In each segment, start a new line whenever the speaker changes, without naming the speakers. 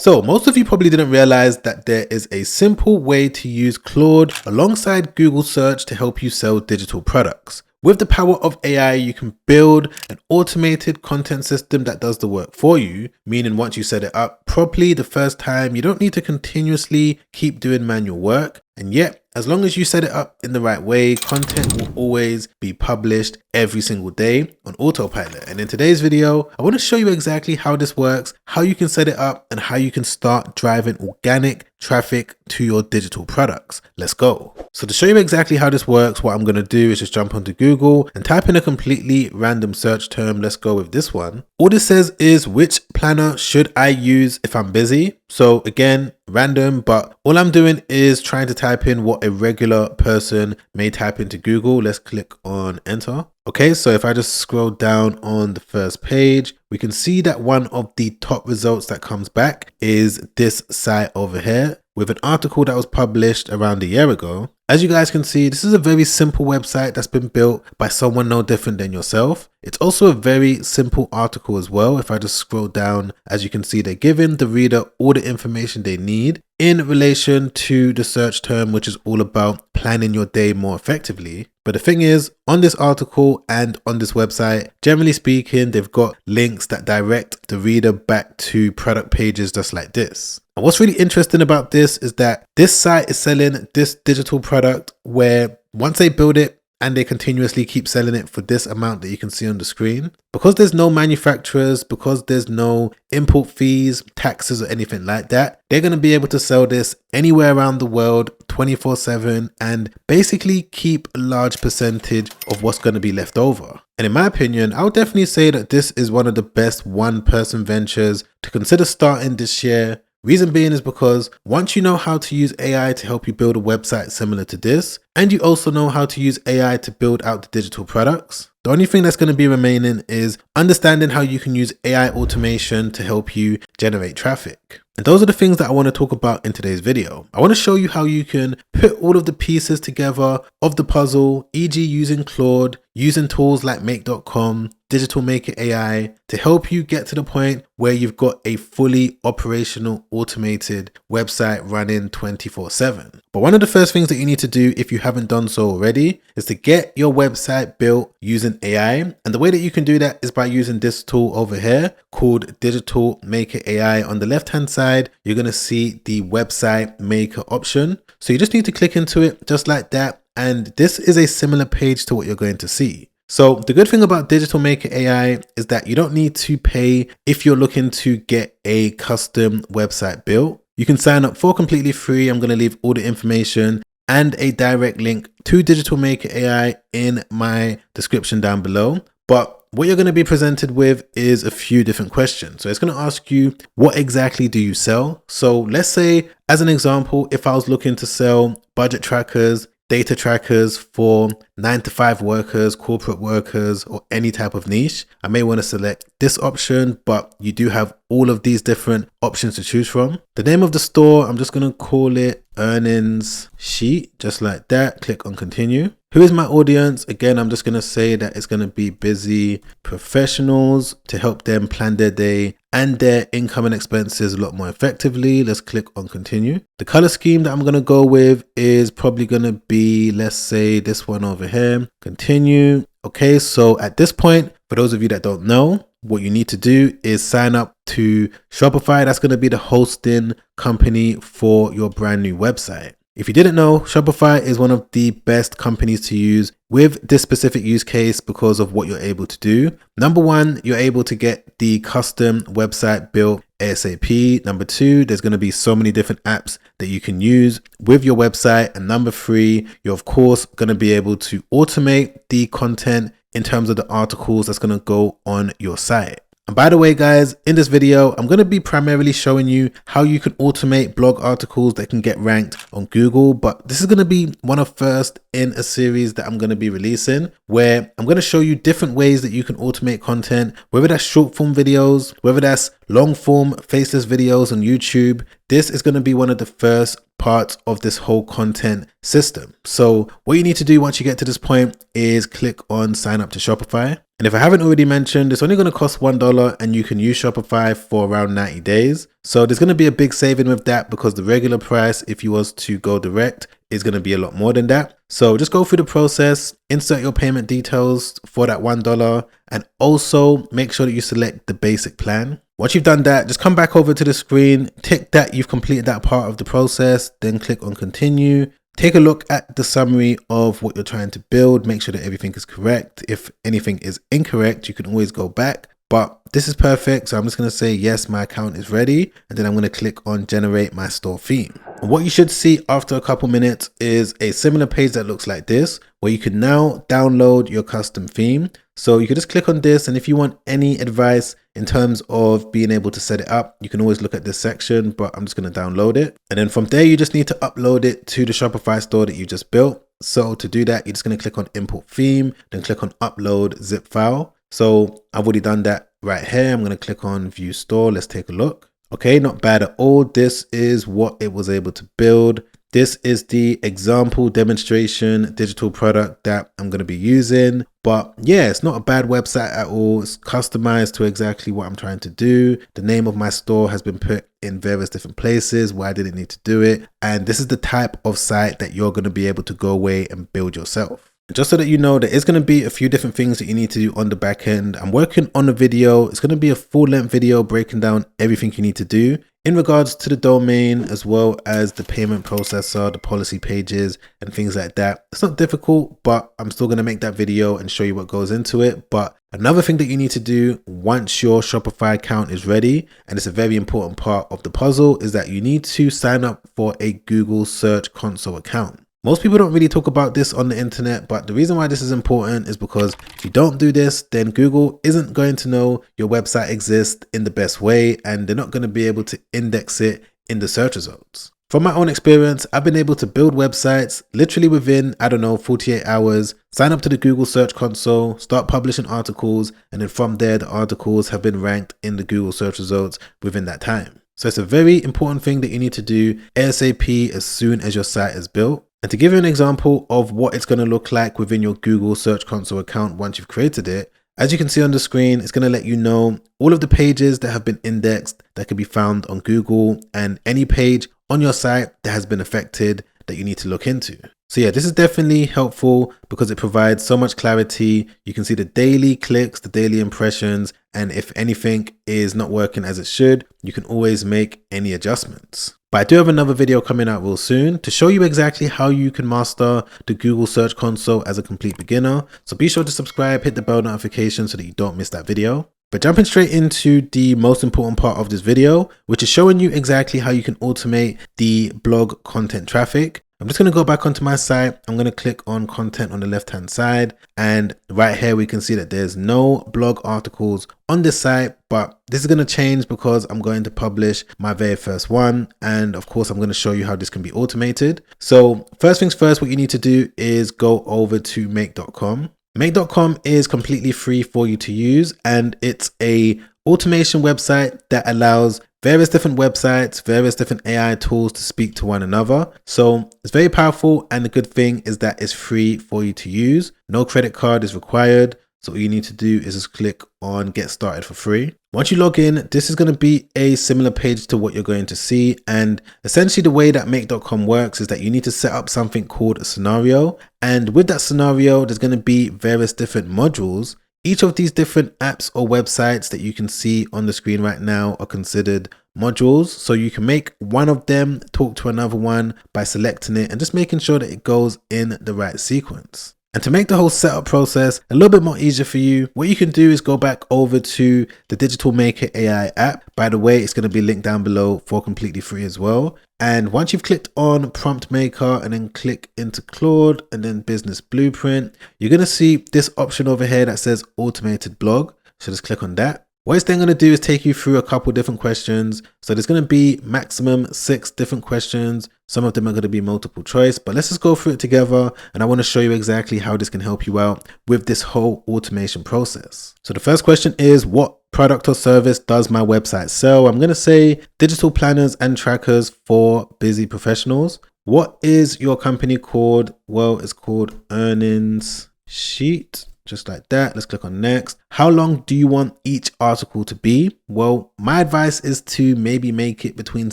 So most of you probably didn't realize that there is a simple way to use Claude alongside Google search to help you sell digital products. With the power of AI, you can build an automated content system that does the work for you, meaning once you set it up properly the first time, you don't need to continuously keep doing manual work. And yet, as long as you set it up in the right way, content will always be published every single day on autopilot. And in today's video, I want to show you exactly how this works, how you can set it up, and how you can start driving organic traffic to your digital products. Let's go. So to show you exactly how this works, what I'm going to do is just jump onto Google and type in a completely random search term. Let's go with this one. All this says is which planner should I use if I'm busy? So again, random, but all I'm doing is trying to type in what a regular person may type into Google. Let's click on enter. Okay, so if I just scroll down on the first page, we can see that one of the top results that comes back is this site over here with an article that was published around a year ago. As you guys can see, this is a very simple website that's been built by someone no different than yourself. It's also a very simple article as well. If I just scroll down, as you can see, they're giving the reader all the information they need in relation to the search term, which is all about planning your day more effectively. But the thing is, on this article and on this website, generally speaking, they've got links that direct the reader back to product pages just like this. And what's really interesting about this is that this site is selling this digital product where once they build it and they continuously keep selling it for this amount that you can see on the screen, because there's no manufacturers, because there's no import fees, taxes or anything like that, they're going to be able to sell this anywhere around the world 24/7 and basically keep a large percentage of what's going to be left over. And in my opinion, I would definitely say that this is one of the best one-person ventures to consider starting this year. Reason being is because once you know how to use AI to help you build a website similar to this, and you also know how to use AI to build out the digital products, the only thing that's going to be remaining is understanding how you can use AI automation to help you generate traffic. And those are the things that I want to talk about in today's video. I want to show you how you can put all of the pieces together of the puzzle, e.g. using Claude, using tools like make.com, Digital Maker AI to help you get to the point where you've got a fully operational automated website running 24/7. But one of the first things that you need to do if you haven't done so already is to get your website built using AI. And the way that you can do that is by using this tool over here called Digital Maker AI. On the left hand side, you're going to see the website maker option. So you just need to click into it just like that. And this is a similar page to what you're going to see. So the good thing about Digital Maker AI is that you don't need to pay if you're looking to get a custom website built. You can sign up for completely free. I'm going to leave all the information and a direct link to Digital Maker AI in my description down below. But what you're going to be presented with is a few different questions. So it's going to ask you, what exactly do you sell? So let's say, as an example, if I was looking to sell budget trackers, data trackers for 9-to-5 workers, corporate workers, or any type of niche, I may want to select this option, but you do have all of these different options to choose from. The name of the store, I'm just going to call it Earnings Sheet, just like that. Click on continue. Who is my audience? Again, I'm just going to say that it's going to be busy professionals to help them plan their day and their income and expenses a lot more effectively. Let's click on continue. The color scheme that I'm going to go with is probably going to be, let's say, this one over here. Continue. Okay, so at this point, for those of you that don't know, what you need to do is sign up to Shopify. That's going to be the hosting company for your brand new website. If you didn't know, Shopify is one of the best companies to use with this specific use case because of what you're able to do. Number one, you're able to get the custom website built ASAP. Number two, there's going to be so many different apps that you can use with your website. And number three, you're of course going to be able to automate the content in terms of the articles that's going to go on your site. And by the way, guys, in this video, I'm going to be primarily showing you how you can automate blog articles that can get ranked on Google. But this is going to be one of first in a series that I'm going to be releasing, where I'm going to show you different ways that you can automate content, whether that's short form videos, whether that's long form faceless videos on YouTube, this is going to be one of the first parts of this whole content system. So what you need to do once you get to this point is click on sign up to Shopify. And if I haven't already mentioned, it's only going to cost $1 and you can use Shopify for around 90 days. So there's going to be a big saving with that because the regular price, if you was to go direct, is going to be a lot more than that. So just go through the process, insert your payment details for that $1, and also make sure that you select the basic plan. Once you've done that, just come back over to the screen, tick that you've completed that part of the process, then click on continue. Take a look at the summary of what you're trying to build. Make sure that everything is correct. If anything is incorrect, you can always go back. But this is perfect. So I'm just going to say, yes, my account is ready. And then I'm going to click on generate my store theme. And what you should see after a couple minutes is a similar page that looks like this, where you can now download your custom theme. So you can just click on this. And if you want any advice in terms of being able to set it up, you can always look at this section, but I'm just going to download it. And then from there, you just need to upload it to the Shopify store that you just built. So to do that, you're just going to click on import theme, then click on upload zip file. So I've already done that right here. I'm going to click on view store. Let's take a look. Okay, not bad at all. This is what it was able to build. This is the example demonstration digital product that I'm going to be using. But yeah, it's not a bad website at all. It's customized to exactly what I'm trying to do. The name of my store has been put in various different places where I didn't need to do it. And this is the type of site that you're going to be able to go away and build yourself. Just so that you know, there is going to be a few different things that you need to do on the back end. I'm working on a video. It's going to be a full-length video breaking down everything you need to do in regards to the domain, as well as the payment processor, the policy pages, and things like that. It's not difficult, but I'm still going to make that video and show you what goes into it. But another thing that you need to do once your Shopify account is ready, and it's a very important part of the puzzle, is that you need to sign up for a Google Search Console account. Most people don't really talk about this on the internet, but the reason why this is important is because if you don't do this, then Google isn't going to know your website exists in the best way, and they're not going to be able to index it in the search results. From my own experience, I've been able to build websites literally within, 48 hours, sign up to the Google Search Console, start publishing articles, and then from there, the articles have been ranked in the Google search results within that time. So it's a very important thing that you need to do ASAP as soon as your site is built. And to give you an example of what it's going to look like within your Google Search Console account once you've created it, as you can see on the screen, it's going to let you know all of the pages that have been indexed that can be found on Google and any page on your site that has been affected that you need to look into. So yeah, this is definitely helpful because it provides so much clarity. You can see the daily clicks, the daily impressions, and if anything is not working as it should, you can always make any adjustments. But I do have another video coming out real soon to show you exactly how you can master the Google Search Console as a complete beginner. So be sure to subscribe, hit the bell notification so that you don't miss that video. But jumping straight into the most important part of this video, which is showing you exactly how you can automate the blog content traffic. I'm just going to go back onto my site. I'm going to click on content on the left hand side, and right here we can see that there's no blog articles on this site, but this is going to change because I'm going to publish my very first one, and of course I'm going to show you how this can be automated. So first things first, what you need to do is go over to make.com. Make.com is completely free for you to use, and it's a automation website that allows various different websites, various different AI tools to speak to one another. So it's very powerful, and the good thing is that it's free for you to use. No credit card is required. So all you need to do is just click on get started for free. Once you log in, this is going to be a similar page to what you're going to see. And essentially the way that make.com works is that you need to set up something called a scenario. And with that scenario, there's going to be various different modules. Each of these different apps or websites that you can see on the screen right now are considered modules. So you can make one of them talk to another one by selecting it and just making sure that it goes in the right sequence. And to make the whole setup process a little bit more easier for you, what you can do is go back over to the Digital Maker AI app. By the way, it's going to be linked down below for completely free as well. And once you've clicked on Prompt Maker and then click into Claude and then Business Blueprint, you're going to see this option over here that says Automated Blog. So just click on that. What it's then going to do is take you through a couple different questions. So there's going to be maximum 6 different questions. Some of them are going to be multiple choice, but let's just go through it together. And I want to show you exactly how this can help you out with this whole automation process. So the first question is, what product or service does my website sell? I'm going to say digital planners and trackers for busy professionals. What is your company called? Well, it's called Earnings Sheet. Just like that. Let's click on next. How long do you want each article to be? Well, my advice is to maybe make it between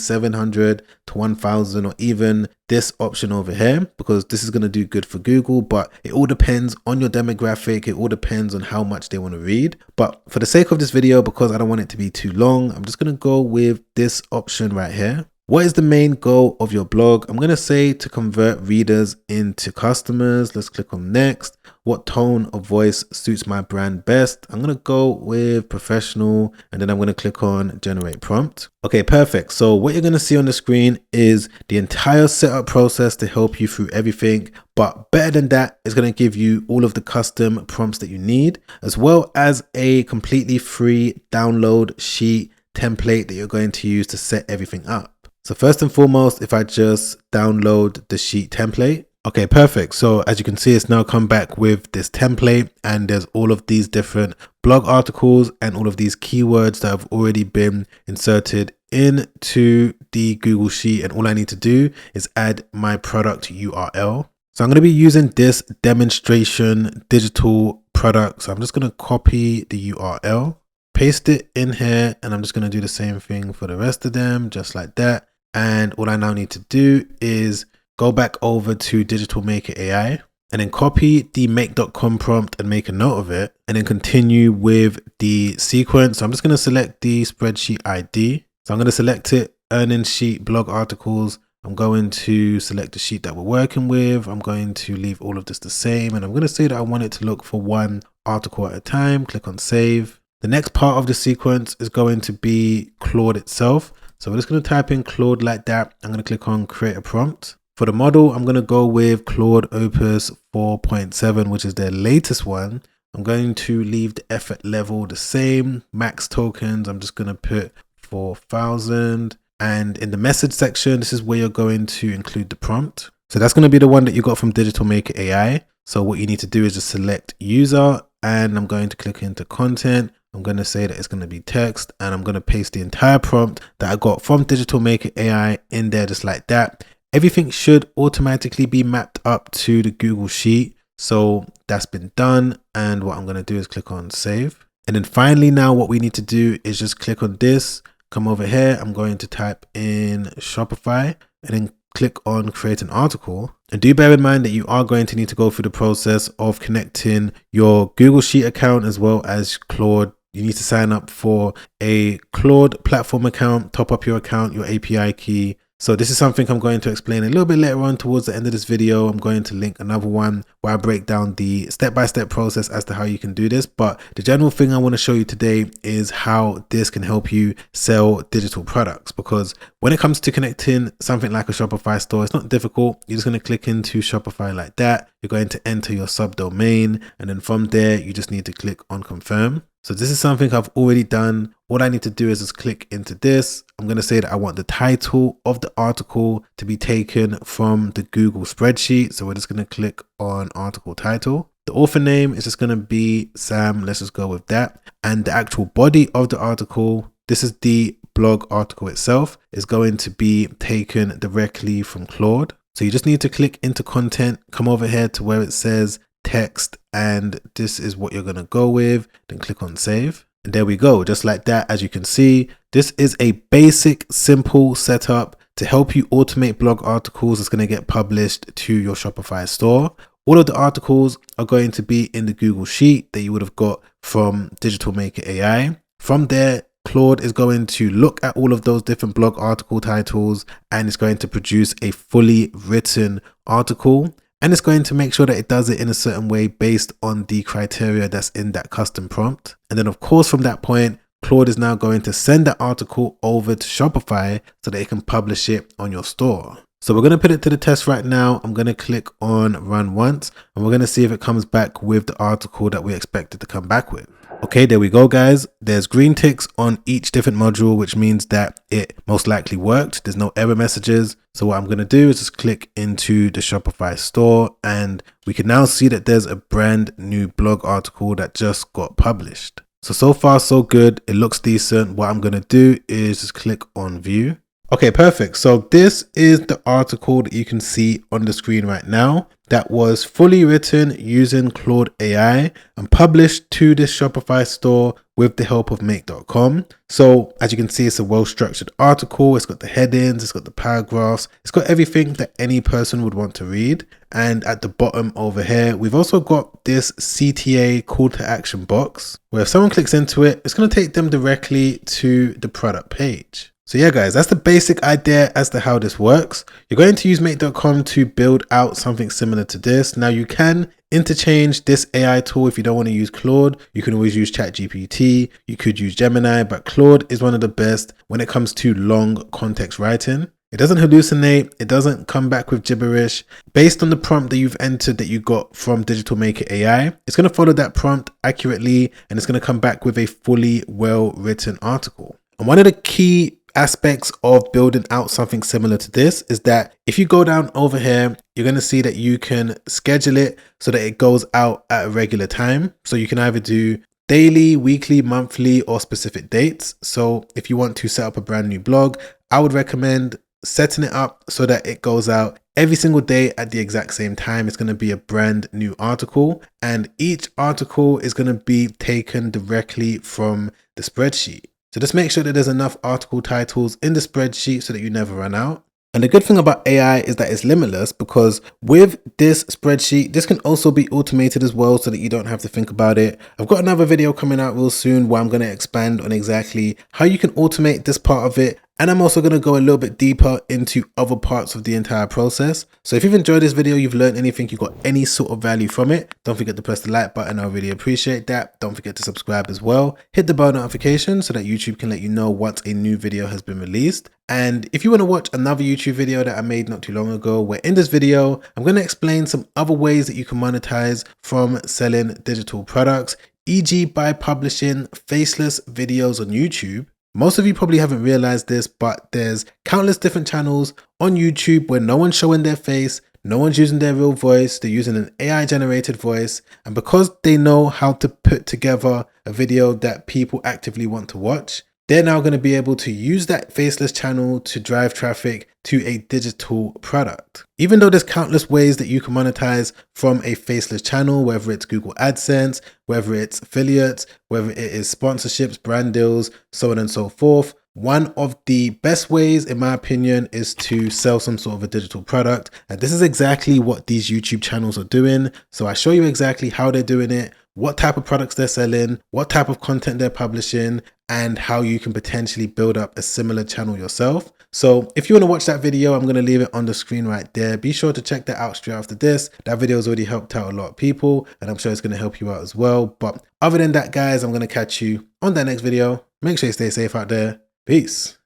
700 to 1000, or even this option over here, because this is going to do good for Google, but it all depends on your demographic. It all depends on how much they want to read. But for the sake of this video, because I don't want it to be too long, I'm just going to go with this option right here. What is the main goal of your blog? I'm going to say to convert readers into customers. Let's click on next. What tone of voice suits my brand best? I'm going to go with professional, and then I'm going to click on generate prompt. Okay, perfect. So what you're going to see on the screen is the entire setup process to help you through everything. But better than that, it's going to give you all of the custom prompts that you need, as well as a completely free download sheet template that you're going to use to set everything up. So first and foremost, if I just download the sheet template, okay, perfect. So as you can see, it's now come back with this template, and there's all of these different blog articles and all of these keywords that have already been inserted into the Google Sheet. And all I need to do is add my product URL. So I'm going to be using this demonstration digital product. So I'm just going to copy the URL, paste it in here, and I'm just going to do the same thing for the rest of them, just like that. And what I now need to do is go back over to Digital Maker AI and then copy the make.com prompt and make a note of it, and then continue with the sequence. So I'm just going to select the spreadsheet ID. So I'm going to select it, earnings sheet, blog articles. I'm going to select the sheet that we're working with. I'm going to leave all of this the same, and I'm going to say that I want it to look for one article at a time. Click on save. The next part of the sequence is going to be Claude itself. So we're just going to type in Claude like that. I'm going to click on create a prompt. For the model, I'm going to go with Claude Opus 4.7, which is their latest one. I'm going to leave the effort level the same. Max tokens, I'm just going to put 4,000. And in the message section, this is where you're going to include the prompt. So that's going to be the one that you got from Digital Maker AI. So what you need to do is just select user, and I'm going to click into content. I'm going to say that it's going to be text, and I'm going to paste the entire prompt that I got from Digital Maker AI in there, just like that. Everything should automatically be mapped up to the Google Sheet. So that's been done. And what I'm going to do is click on save. And then finally, now what we need to do is just click on this, come over here. I'm going to type in Shopify and then click on create an article. And do bear in mind that you are going to need to go through the process of connecting your Google Sheet account as well as Claude. You need to sign up for a Claude platform account, top up your account, your API key. So this is something I'm going to explain a little bit later on towards the end of this video. I'm going to link another one where I break down the step-by-step process as to how you can do this. But the general thing I want to show you today is how this can help you sell digital products. Because when it comes to connecting something like a Shopify store, it's not difficult. You're just going to click into Shopify like that. You're going to enter your subdomain, and then from there, you just need to click on confirm. So this is something I've already done. What I need to do is just click into this. I'm going to say that I want the title of the article to be taken from the Google spreadsheet. So we're just going to click on article title. The author name is just going to be Sam. Let's just go with that. And the actual body of the article, this is the blog article itself, is going to be taken directly from Claude. So you just need to click into content, come over here to where it says text, and this is what you're going to go with. Then click on save, and there we go. Just like that. As you can see, this is a basic, simple setup to help you automate blog articles that's going to get published to your Shopify store. All of the articles are going to be in the Google Sheet that you would have got from Digital Maker AI. From there, Claude is going to look at all of those different blog article titles, and it's going to produce a fully written article. And it's going to make sure that it does it in a certain way based on the criteria that's in that custom prompt. And then of course, from that point, Claude is now going to send that article over to Shopify so that it can publish it on your store. So we're going to put it to the test right now. I'm going to click on run once, and we're going to see if it comes back with the article that we expected to come back with. Okay, there we go, guys. There's green ticks on each different module, which means that it most likely worked. There's no error messages. So what I'm going to do is just click into the Shopify store, and we can now see that there's a brand new blog article that just got published. So far so good. It looks decent. What I'm going to do is just click on view. Okay, perfect. So this is the article that you can see on the screen right now that was fully written using Claude AI and published to this Shopify store with the help of make.com. So as you can see, it's a well-structured article. It's got the headings, it's got the paragraphs, it's got everything that any person would want to read. And at the bottom over here, we've also got this CTA call to action box where if someone clicks into it, it's going to take them directly to the product page. So yeah, guys, that's the basic idea as to how this works. You're going to use make.com to build out something similar to this. Now you can interchange this AI tool if you don't want to use Claude. You can always use ChatGPT. You could use Gemini, but Claude is one of the best when it comes to long context writing. It doesn't hallucinate. It doesn't come back with gibberish. Based on the prompt that you've entered that you got from Digital Maker AI, it's going to follow that prompt accurately and it's going to come back with a fully well-written article. And one of the key aspects of building out something similar to this is that if you go down over here, you're going to see that you can schedule it so that it goes out at a regular time. So you can either do daily, weekly, monthly, or specific dates. So if you want to set up a brand new blog, I would recommend setting it up so that it goes out every single day at the exact same time. It's going to be a brand new article, and each article is going to be taken directly from the spreadsheet. So just make sure that there's enough article titles in the spreadsheet so that you never run out. And the good thing about AI is that it's limitless, because with this spreadsheet, this can also be automated as well so that you don't have to think about it. I've got another video coming out real soon where I'm going to expand on exactly how you can automate this part of it. And I'm also going to go a little bit deeper into other parts of the entire process. So if you've enjoyed this video, you've learned anything, you got any sort of value from it, don't forget to press the like button. I really appreciate that. Don't forget to subscribe as well. Hit the bell notification so that YouTube can let you know once a new video has been released. And if you want to watch another YouTube video that I made not too long ago, where in this video, I'm going to explain some other ways that you can monetize from selling digital products, e.g. by publishing faceless videos on YouTube. Most of you probably haven't realized this, but there's countless different channels on YouTube where no one's showing their face, no one's using their real voice, they're using an AI generated voice. And because they know how to put together a video that people actively want to watch, they're now going to be able to use that faceless channel to drive traffic to a digital product. Even though there's countless ways that you can monetize from a faceless channel, whether it's Google AdSense, whether it's affiliates, whether it is sponsorships, brand deals, so on and so forth, one of the best ways, in my opinion, is to sell some sort of a digital product. And this is exactly what these YouTube channels are doing. So I show you exactly how they're doing it, what type of products they're selling, what type of content they're publishing, and how you can potentially build up a similar channel yourself. So if you want to watch that video, I'm going to leave it on the screen right there. Be sure to check that out straight after this. That video has already helped out a lot of people, and I'm sure it's going to help you out as well. But other than that, guys, I'm going to catch you on that next video. Make sure you stay safe out there. Peace.